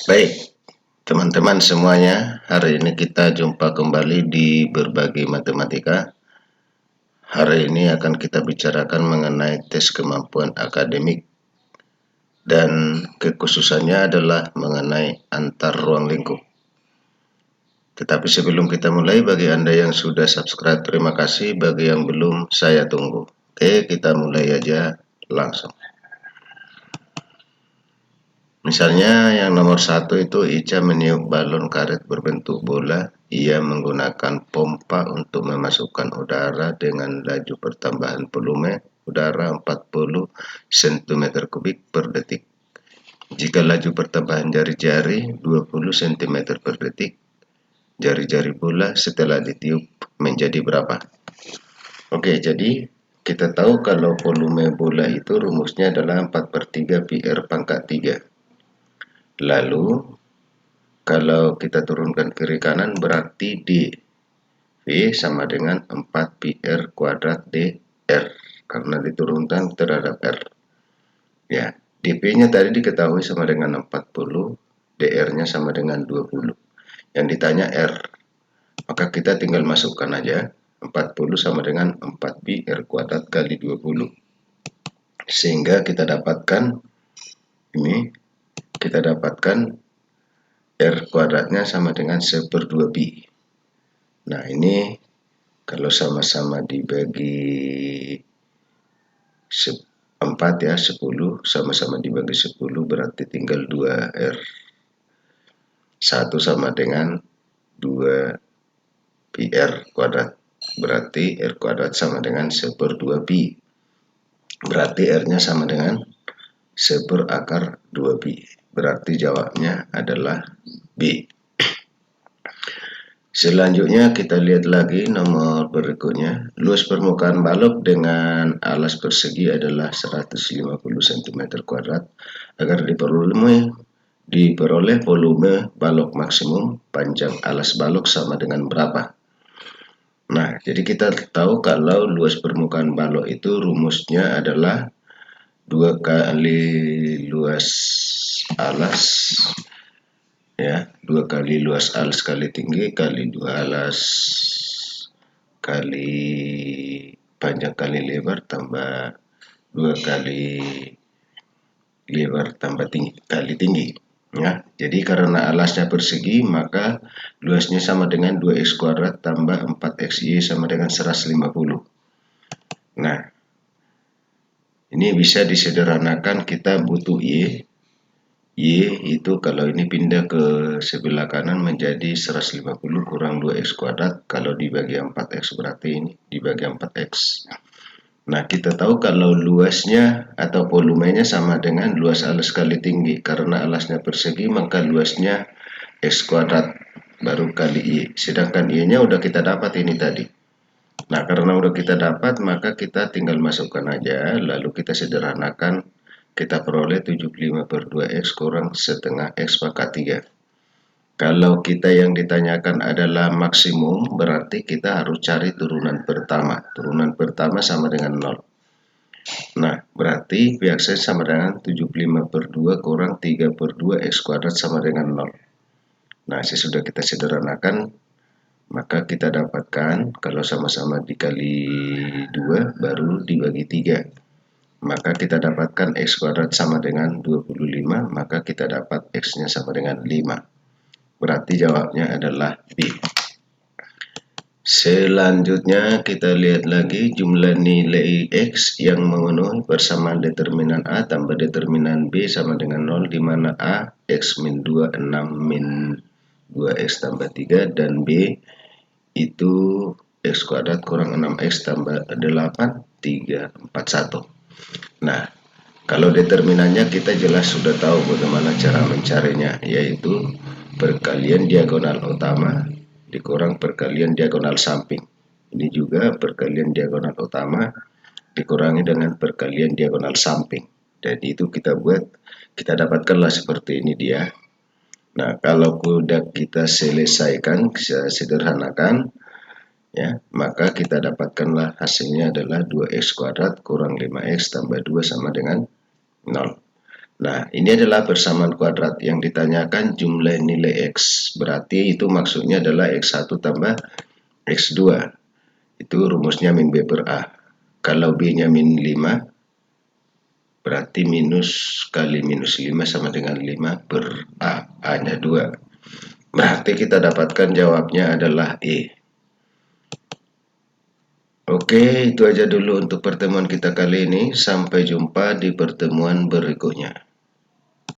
Baik, teman-teman semuanya, hari ini kita jumpa kembali di Berbagi Matematika. Hari ini akan kita bicarakan mengenai tes kemampuan akademik dan kekhususannya adalah mengenai antar ruang lingkup. Tetapi sebelum kita mulai, bagi Anda yang sudah subscribe, terima kasih. Bagi yang belum, saya tunggu. Oke, kita mulai aja langsung. Misalnya yang nomor 1 itu Ica meniup balon karet berbentuk bola. Ia menggunakan pompa untuk memasukkan udara dengan laju pertambahan volume udara 40 cm3 per detik. Jika laju pertambahan jari-jari 20 cm per detik, jari-jari bola setelah ditiup menjadi berapa? Oke, jadi kita tahu kalau volume bola itu rumusnya adalah 4/3 pi r pangkat 3. Lalu kalau kita turunkan kiri kanan berarti D V sama dengan 4 pi R kuadrat dr karena diturunkan terhadap R. Ya, dP-nya tadi diketahui sama dengan 40, dr-nya sama dengan 20. Yang ditanya R, maka kita tinggal masukkan aja 40 sama dengan 4 pi R kuadrat kali 20. Sehingga kita dapatkan R kuadratnya sama dengan 1/2 pi. Nah, ini kalau sama-sama dibagi 4 ya, 10, sama-sama dibagi 10 berarti tinggal 2R. 1 sama dengan 2 pi R kuadrat. Berarti R kuadrat sama dengan 1/2 pi. Berarti R-nya sama dengan 1/2 pi. Berarti jawabnya adalah B. Selanjutnya kita lihat lagi nomor berikutnya. Luas permukaan balok dengan alas persegi adalah 150 cm2. Agar diperoleh volume balok maksimum, panjang alas balok sama dengan berapa? Nah, jadi kita tahu kalau luas permukaan balok itu rumusnya adalah 2 kali luas alas, ya, 2 kali luas alas kali tinggi kali 2 alas kali panjang kali lebar tambah 2 kali lebar tambah tinggi kali tinggi. Ya, jadi karena alasnya persegi maka luasnya sama dengan 2x kuadrat tambah 4xy sama dengan 150. Nah, ini bisa disederhanakan, kita butuh Y. Y itu kalau ini pindah ke sebelah kanan menjadi 150 kurang 2x kuadrat. Kalau dibagi 4x berarti ini dibagi 4x. Nah, kita tahu kalau luasnya atau volumenya sama dengan luas alas kali tinggi. Karena alasnya persegi maka luasnya x kuadrat baru kali Y. Sedangkan Y-nya udah kita dapat ini tadi. Nah, karena udah kita dapat maka kita tinggal masukkan aja. Lalu kita sederhanakan. Kita peroleh 75/2x kurang setengah x pangkat 3. Kalau kita yang ditanyakan adalah maksimum, berarti kita harus cari turunan pertama. Turunan pertama sama dengan 0. Nah, berarti pihak saya sama dengan 75/2 kurang 3/2 x kuadrat sama dengan 0. Nah, sesudah kita sederhanakan, maka kita dapatkan kalau sama-sama dikali 2 baru dibagi 3. Maka kita dapatkan x kuadrat sama dengan 25, maka kita dapat x-nya sama dengan 5. Berarti jawabnya adalah B. Selanjutnya kita lihat lagi jumlah nilai x yang memenuhi persamaan determinan A tambah determinan B sama dengan 0, di mana A x min 2, 6 min 2x tambah 3, dan B itu x kuadrat kurang 6x tambah 8, 3, 4, 1. Nah, kalau determinannya kita jelas sudah tahu bagaimana cara mencarinya, yaitu perkalian diagonal utama dikurang perkalian diagonal samping. Ini juga perkalian diagonal utama dikurangi dengan perkalian diagonal samping. Jadi itu kita buat, kita dapatkanlah seperti ini dia. Nah, kalau sudah kita selesaikan, kita sederhanakan, ya, maka kita dapatkanlah hasilnya adalah 2x kuadrat kurang 5x tambah 2 sama dengan 0. Nah, ini adalah persamaan kuadrat yang ditanyakan jumlah nilai X. Berarti itu maksudnya adalah X1 tambah X2. Itu rumusnya min B per A. Kalau B-nya min 5, berarti minus kali minus 5 sama dengan 5 per A. A-nya 2. Berarti kita dapatkan jawabnya adalah E. Oke, itu aja dulu untuk pertemuan kita kali ini. Sampai jumpa di pertemuan berikutnya.